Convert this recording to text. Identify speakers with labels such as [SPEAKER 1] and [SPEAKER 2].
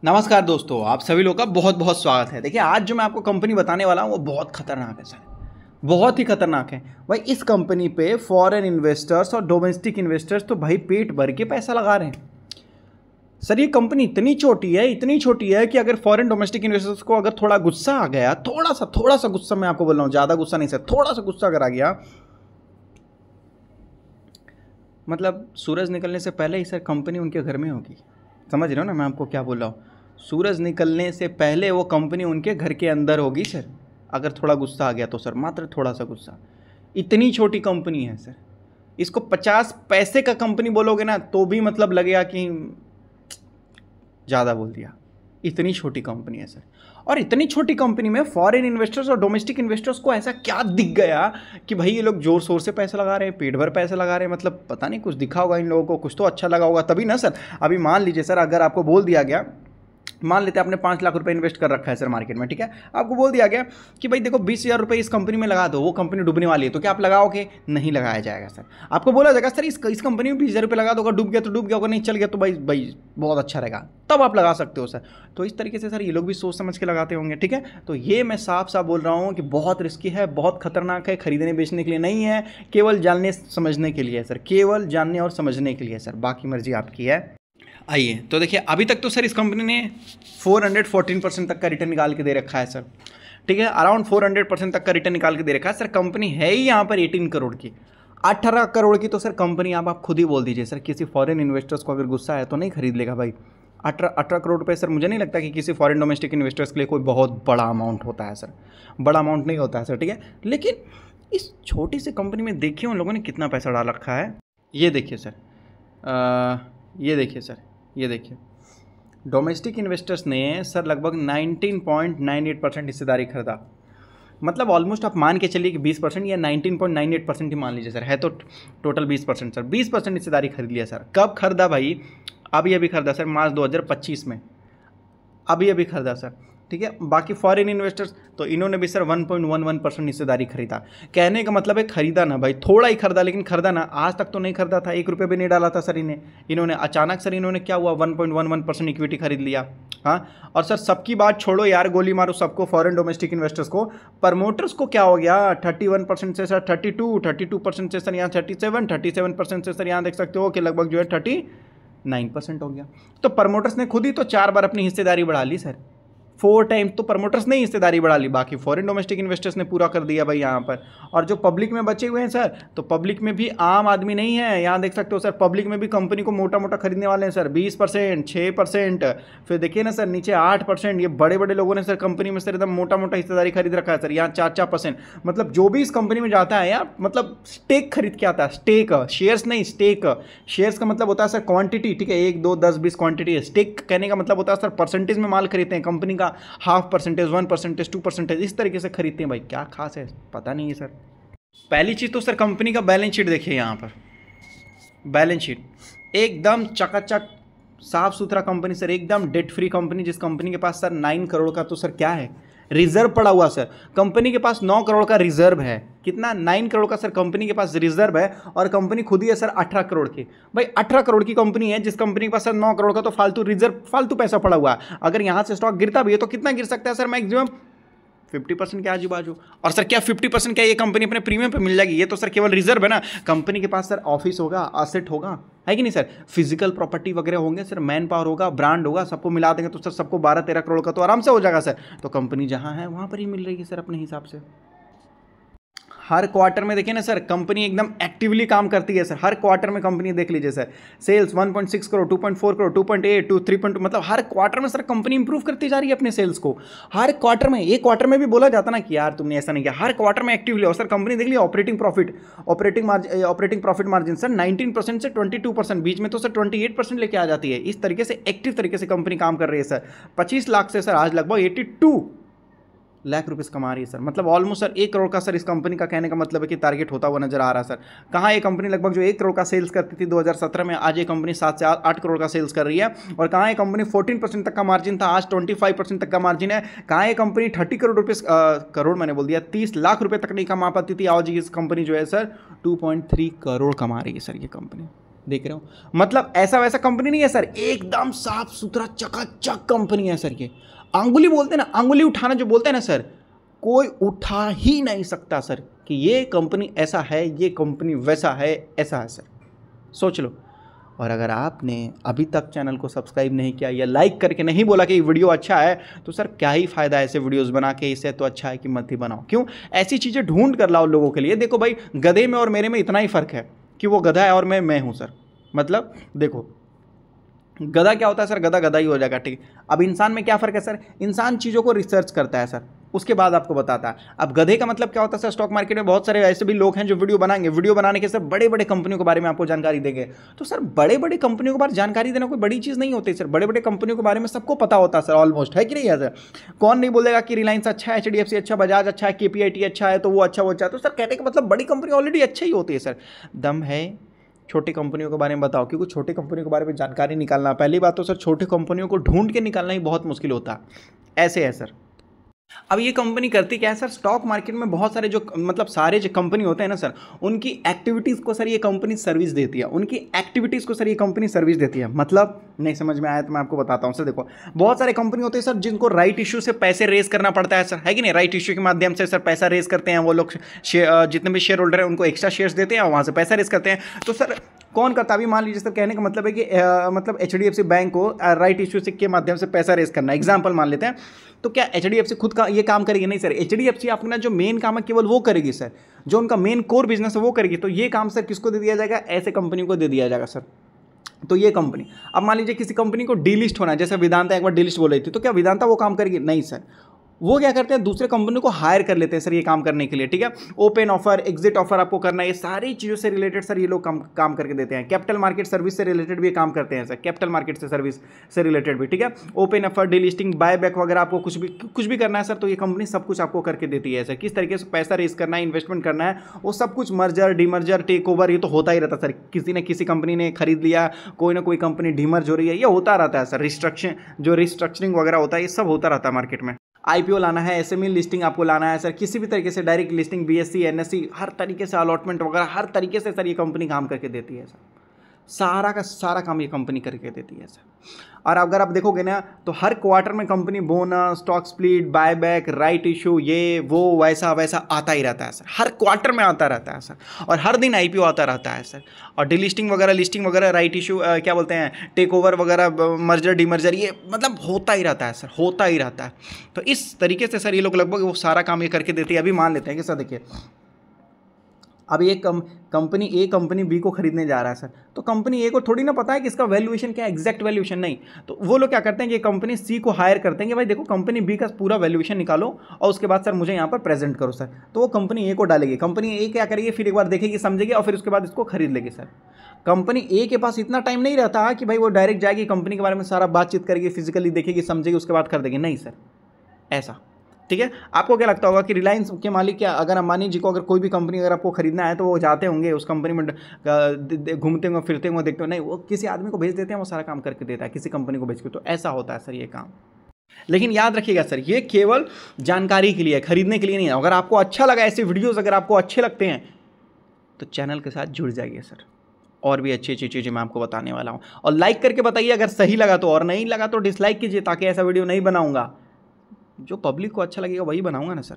[SPEAKER 1] नमस्कार दोस्तों, आप सभी लोग का बहुत बहुत स्वागत है। देखिए, आज जो मैं आपको कंपनी बताने वाला हूँ वो बहुत खतरनाक है सर, बहुत ही खतरनाक है भाई। इस कंपनी पे फॉरेन इन्वेस्टर्स और डोमेस्टिक इन्वेस्टर्स तो भाई पेट भर के पैसा लगा रहे हैं सर। ये कंपनी इतनी छोटी है कि अगर फॉरेन डोमेस्टिक इन्वेस्टर्स को अगर थोड़ा गुस्सा आ गया, थोड़ा सा गुस्सा, मैं आपको बोल रहा हूँ, ज़्यादा गुस्सा नहीं सर, थोड़ा सा गुस्सा अगर आ गया, मतलब सूरज निकलने से पहले ही सर कंपनी उनके घर में होगी। समझ रहे हो ना मैं आपको क्या बोल रहा हूँ? सूरज निकलने से पहले वो कंपनी उनके घर के अंदर होगी सर, अगर थोड़ा गुस्सा आ गया तो सर, मात्र थोड़ा सा गुस्सा। इतनी छोटी कंपनी है सर, इसको 50 पैसे का कंपनी बोलोगे ना तो भी मतलब लगेगा कि ज़्यादा बोल दिया। इतनी छोटी कंपनी है सर, और इतनी छोटी कंपनी में फॉरेन इन्वेस्टर्स और डोमेस्टिक इन्वेस्टर्स को ऐसा क्या दिख गया कि भाई ये लोग जोर शोर से पैसे लगा रहे हैं, पेट भर पैसे लगा रहे हैं। मतलब पता नहीं, कुछ दिखा होगा इन लोगों को, कुछ तो अच्छा लगा होगा तभी ना सर। अभी मान लीजिए सर, अगर आपको बोल दिया गया, मान लेते हैं आपने 5 लाख रुपए इन्वेस्ट कर रखा है सर मार्केट में, ठीक है, आपको बोल दिया गया कि भाई देखो 20,000 रुपये इस कंपनी में लगा दो, वो कंपनी डूबने वाली है, तो क्या आप लगाओगे? नहीं लगाया जाएगा सर। आपको बोला जाएगा सर इस कंपनी में 20,000 रुपये लगा दो, अगर डूब गया तो डूब गया, अगर नहीं चल गया तो भाई बहुत अच्छा रहेगा, तब आप लगा सकते हो सर। तो इस तरीके से सर ये लोग भी सोच समझ के लगाते होंगे, ठीक है। तो ये मैं साफ साफ बोल रहा हूँ कि बहुत रिस्की है, बहुत खतरनाक है, खरीदने बेचने के लिए नहीं है, केवल जानने समझने के लिए है सर, केवल जानने और समझने के लिए सर, बाकी मर्जी आपकी है। आइए तो देखिए, अभी तक तो सर इस कंपनी ने 414% तक का रिटर्न निकाल के दे रखा है सर, ठीक है, अराउंड 400% तक का रिटर्न निकाल के दे रखा है सर। कंपनी है ही यहाँ पर 18 करोड़ की, 18 करोड़ की तो सर कंपनी आप खुद ही बोल दीजिए सर। किसी फॉरेन इन्वेस्टर्स को अगर गुस्सा है तो नहीं खरीद लेगा भाई। 18 करोड़ रुपये सर, मुझे नहीं लगता कि किसी फॉरेन डोमेस्टिक इन्वेस्टर्स के लिए कोई बहुत बड़ा अमाउंट होता है सर, बड़ा अमाउंट नहीं होता है सर, ठीक है। लेकिन इस छोटी सी कंपनी में देखिए उन लोगों ने कितना पैसा डाल रखा है। ये देखिए सर, ये देखिए सर, ये देखिए, डोमेस्टिक इन्वेस्टर्स ने सर लगभग 19.98% हिस्सेदारी खरीदा। मतलब ऑलमोस्ट आप मान के चलिए कि 20% या 19.98% ही मान लीजिए सर, है तो टोटल 20% सर, 20% हिस्सेदारी खरीद लिया सर। कब खरीदा भाई? अभी खरीदा सर, मार्च 2025 में, अभी खरीदा सर, ठीक है। बाकी फॉरेन इन्वेस्टर्स तो इन्होंने भी सर 1.11% हिस्सेदारी खरीदा। कहने का मतलब है खरीदा ना भाई, थोड़ा ही खरीदा, लेकिन खरीदा ना। आज तक तो नहीं खरीदा था, 1 रुपये भी नहीं डाला था सर इन्होंने अचानक सर इन्होंने क्या हुआ, 1.11% इक्विटी खरीद लिया। हाँ, और सर सबकी बात छोड़ो यार, गोली मारो सबको, फॉरेन डोमेस्टिक इन्वेस्टर्स को, प्रमोटर्स को क्या हो गया, 31% से सर 32% से सर यहाँ 37% से सर यहाँ देख सकते हो कि लगभग जो है 39% हो गया। तो प्रमोटर्स ने खुद ही तो 4 बार अपनी हिस्सेदारी बढ़ा ली सर, 4 टाइम तो प्रमोटर्स ने हिस्सेदारी बढ़ा ली, बाकी फॉरेन डोमेस्टिक इन्वेस्टर्स ने पूरा कर दिया भाई यहाँ पर। और जो पब्लिक में बचे हुए हैं सर, तो पब्लिक में भी आम आदमी नहीं है, यहाँ देख सकते हो सर, पब्लिक में भी कंपनी को मोटा मोटा खरीदने वाले हैं सर, 20%, 6%, फिर देखिए ना सर नीचे 8%। ये बड़े बड़े लोगों ने सर कंपनी में सर एकदम मोटा मोटा हिस्सेदारी खरीद रखा है सर, यहाँ 4%। मतलब जो भी इस कंपनी में जाता है यार, मतलब स्टेक खरीद के आता है, स्टेक, शेयर्स नहीं, स्टेक। शेयर्स का मतलब होता है सर क्वांटिटी, ठीक है, 1, 2, 10, 20 क्वांटिटी है। स्टेक कहने का मतलब होता है सर परसेंटेज में माल खरीदते हैं कंपनी का, 0.5%, 1%, 2%, इस तरीके से खरीदते हैं भाई। क्या खास है पता नहीं है सर। पहली चीज तो सर कंपनी का बैलेंस शीट देखिए, यहाँ पर बैलेंस शीट एकदम चकाचक साफ सुथरा कंपनी सर, एकदम डेट फ्री कंपनी। जिस कंपनी के पास सर 9 करोड़ का तो सर क्या है, रिजर्व पड़ा हुआ सर। कंपनी के पास 9 करोड़ का रिजर्व है। कितना? 9 करोड़ का सर कंपनी के पास रिजर्व है, और कंपनी खुद ही है सर 18 करोड़ की। भाई 18 करोड़ की कंपनी है, जिस कंपनी के पास सर 9 करोड़ का तो फालतू रिजर्व, फालतू पैसा पड़ा हुआ है। अगर यहां से स्टॉक गिरता भी है तो कितना गिर सकता है सर? मैक्सिमम 50% के आजू बाजू। और सर क्या 50% क्या ये कंपनी अपने प्रीमियम पे मिल जाएगी? ये तो सर केवल रिजर्व है ना। कंपनी के पास सर ऑफिस होगा, असेट होगा, है कि नहीं सर, फिजिकल प्रॉपर्टी वगैरह होंगे सर, मैन पावर होगा, ब्रांड होगा, सबको मिला देंगे तो सर सबको 12-13 करोड़ का तो आराम से हो जाएगा सर। तो कंपनी जहां है वहां पर ही मिल रही है सर अपने हिसाब से। हर क्वार्टर में देखिए ना सर, कंपनी एकदम एक्टिवली काम करती है सर। हर क्वार्टर में कंपनी देख लीजिए सर, सेल्स 1.6 करोड़, 2.4 करोड़, 2.8, 3.2, मतलब हर क्वार्टर में सर कंपनी इंप्रूव करती जा रही है अपने सेल्स को। हर क्वार्टर में, एक क्वार्टर में भी बोला जाता ना कि यार तुमने ऐसा नहीं किया, हर क्वार्टर में एक्टिवली। और सर कंपनी देख लीजिए ऑपरेटिंग प्रॉफिट मार्जिन सर 19% से 22%, बीच में तो सर 28% लेके आ जाती है। इस तरीके से एक्टिव तरीके से कंपनी काम कर रही है सर। 25 लाख से सर आज लगभग 82 लाख रुपीस कमा रही है सर। मतलब ऑलमोस्ट सर 1 करोड़ का सर इस कंपनी का कहने का मतलब है कि टारगेट होता हुआ नजर आ रहा है सर। कहाँ ये कंपनी लगभग जो 1 करोड़ का सेल्स करती थी 2017 में, आज ये कंपनी 7 से 8 करोड़ का सेल्स कर रही है। और कहाँ ये कंपनी 14% तक का मार्जिन था, आज 25% तक का मार्जिन है। कहाँ ये कंपनी 30 करोड़ रुपीस, करोड़ मैंने बोल दिया, 30 लाख रुपये तक नहीं कमा पाती थी, आज इस कंपनी जो है सर 2.3 करोड़ कमा रही है सर ये कंपनी। देख रहे हो, मतलब ऐसा वैसा कंपनी नहीं है सर, एकदम साफ सुथरा चकाचक कंपनी है सर। ये अंगुली बोलते हैं ना, अंगुली उठाना जो बोलते हैं ना सर, कोई उठा ही नहीं सकता सर कि ये कंपनी ऐसा है, ये कंपनी वैसा है, ऐसा है सर, सोच लो। और अगर आपने अभी तक चैनल को सब्सक्राइब नहीं किया या लाइक करके नहीं बोला कि वीडियो अच्छा है, तो सर क्या ही फ़ायदा ऐसे वीडियोस बना के, इससे तो अच्छा है कि मत ही बनाओ। क्यों? ऐसी चीज़ें ढूंढ कर लाओ लोगों के लिए। देखो भाई, गधे में और मेरे में इतना ही फ़र्क है कि वो गधा है और मैं हूँ सर। मतलब देखो, गधा क्या होता है सर, गधा गधा ही हो जाएगा, ठीक है। अब इंसान में क्या फ़र्क है सर, इंसान चीज़ों को रिसर्च करता है सर, उसके बाद आपको बताता है। अब गधे का मतलब क्या होता है सर, स्टॉक मार्केट में बहुत सारे ऐसे भी लोग हैं जो वीडियो बनाएंगे, वीडियो बनाने के सर बड़े बड़े कंपनियों के बारे में आपको जानकारी देंगे। तो सर बड़े बड़े कंपनियों के बारे में जानकारी देना कोई बड़ी चीज़ नहीं होती सर, बड़े बड़े कंपनियों के बारे में सबको पता होता है सर, ऑलमोस्ट, है कि नहीं है सर। कौन नहीं बोलेगा कि रिलायंस अच्छा है, HDFC अच्छा, बजाज अच्छा है, KPIT अच्छा है, तो वो अच्छा वो अच्छा। तो सर कहने का मतलब बड़ी कंपनी ऑलरेडी अच्छी ही होती है सर। दम है छोटी कंपनियों के बारे में बताओ, क्योंकि छोटी कंपनियों के बारे में जानकारी निकालना, पहली बात तो सर छोटी कंपनियों को ढूंढ के निकालना ही बहुत मुश्किल होता है। ऐसे है सर। अब ये कंपनी करती क्या है सर, स्टॉक मार्केट में बहुत सारे जो मतलब सारे जो कंपनी होते हैं ना सर, उनकी एक्टिविटीज़ को सर ये कंपनी सर्विस देती है, उनकी एक्टिविटीज़ को सर ये कंपनी सर्विस देती है। मतलब नहीं समझ में आया तो मैं आपको बताता हूँ सर। देखो, बहुत सारे कंपनी होते हैं सर जिनको राइट इशू से पैसे रेज करना पड़ता है सर, है कि नहीं। राइट इशू के माध्यम से सर पैसा रेज करते हैं वो लोग, जितने भी शेयर होल्डर हैं उनको एक्स्ट्रा शेयर्स देते हैं और वहाँ से पैसा रेज करते हैं। तो सर कौन करता है? अभी मान लीजिए सर, कहने का मतलब है कि मतलब HDFC बैंक को राइट इशू के माध्यम से पैसा रेज करना, एग्जाम्पल मान लेते हैं। तो क्या HDFC खुद का ये काम करेगी? नहीं सर, HDFC अपना जो मेन काम है केवल वो करेगी सर, जो उनका मेन कोर बिजनेस है वो करेगी। तो ये काम सर किसको दे दिया जाएगा? ऐसे कंपनी को दे दिया जाएगा सर। तो ये कंपनी, अब मान लीजिए किसी कंपनी को डीलिस्ट होना है, जैसे वेदांता एक बार डीलिस्ट बोल रही थी, तो क्या वेदांता वो काम करेगी? नहीं सर, वो क्या करते हैं, दूसरे कंपनी को हायर कर लेते हैं सर ये काम करने के लिए, ठीक है। ओपन ऑफर, एग्जिट ऑफर आपको करना है, ये सारी चीज़ों से रिलेटेड सर ये लोग काम करके देते हैं। कैपिटल मार्केट सर्विस से रिलेटेड भी काम करते हैं सर, कैपिटल मार्केट से सर्विस से रिलेटेड भी, ठीक है। ओपन ऑफर, डीलिस्टिंग, बायबैक वगैरह आपको कुछ भी करना है सर, तो ये कंपनी सब कुछ आपको करके देती है सर। किस तरीके से पैसा रेज करना है, इन्वेस्टमेंट करना है, वो सब कुछ, मर्जर, डीमर्जर, टेक ओवर, ये तो होता ही रहता है सर। किसी न किसी कंपनी ने खरीद लिया, कोई ना कोई कंपनी डीमर्ज हो रही है, ये होता रहता है सर। रिस्ट्रक्चरिंग वगैरह होता है, ये सब होता रहता है मार्केट में। IPO लाना है, SME लिस्टिंग आपको लाना है सर, किसी भी तरीके से डायरेक्ट लिस्टिंग, BSE, NSE, हर तरीके से अलॉटमेंट वगैरह हर तरीके से सर ये कंपनी काम करके देती है सर। सारा का सारा काम ये कंपनी करके देती है सर। और अगर आप देखोगे ना, तो हर क्वार्टर में company bonus, stock split, buyback, right issue, ये वो वैसा वैसा आता ही रहता है सर, हर क्वार्टर में आता रहता है सर। और हर दिन IPO आता रहता है सर। और डीलिस्टिंग वगैरह, लिस्टिंग वगैरह, राइट इशू, क्या बोलते हैं, टेक ओवर वगैरह, मर्जर, डीमर्जर, ये मतलब होता ही रहता है सर, होता ही रहता है। तो इस तरीके से सर ये लोग लगभग वो सारा काम ये करके देती है। अभी मान लेते हैं कि सर देखिए, अब ये कंपनी A कंपनी B को खरीदने जा रहा है सर, तो कंपनी A को थोड़ी ना पता है कि इसका वैल्यूएशन क्या है, एग्जैक्ट वैल्यूएशन नहीं। तो वो लोग क्या करते हैं कि कंपनी C को हायर करते हैं कि भाई देखो कंपनी B का पूरा वैल्यूएशन निकालो और उसके बाद सर मुझे यहाँ पर प्रेजेंट करो सर। तो वो कंपनी A को डालेगी, कंपनी A क्या करेगी, फिर एक बार देखेगी, समझेगी और फिर उसके बाद इसको खरीद लेगी सर। कंपनी A के पास इतना टाइम नहीं रहता कि भाई वो डायरेक्ट जाएगी कंपनी के बारे में सारा बातचीत करेगी, फिजिकली देखेगी, समझेगी, उसके बाद कर देगी, नहीं सर, ऐसा, ठीक है। आपको क्या लगता होगा कि रिलायंस के मालिक, क्या अगर अंबानी जी को अगर कोई भी कंपनी अगर आपको खरीदना है तो वो जाते होंगे उस कंपनी में, घूमते होंगे, फिरते होंगे, देखते हो? नहीं, वो किसी आदमी को भेज देते हैं, वो सारा काम करके देता है, किसी कंपनी को भेज के। तो ऐसा होता है सर ये काम। लेकिन याद रखिएगा सर, ये केवल जानकारी के लिए, खरीदने के लिए नहीं है। अगर आपको अच्छा लगा ऐसे वीडियोज़, अगर आपको अच्छे लगते हैं तो चैनल के साथ जुड़ जाइए सर, और भी अच्छी अच्छी चीज़ें मैं आपको बताने वाला हूँ। और लाइक करके बताइए अगर सही लगा तो, और नहीं लगा तो डिसलाइक कीजिए, ताकि ऐसा वीडियो नहीं बनाऊँगा। जो पब्लिक को अच्छा लगेगा वही बनाऊंगा ना सर।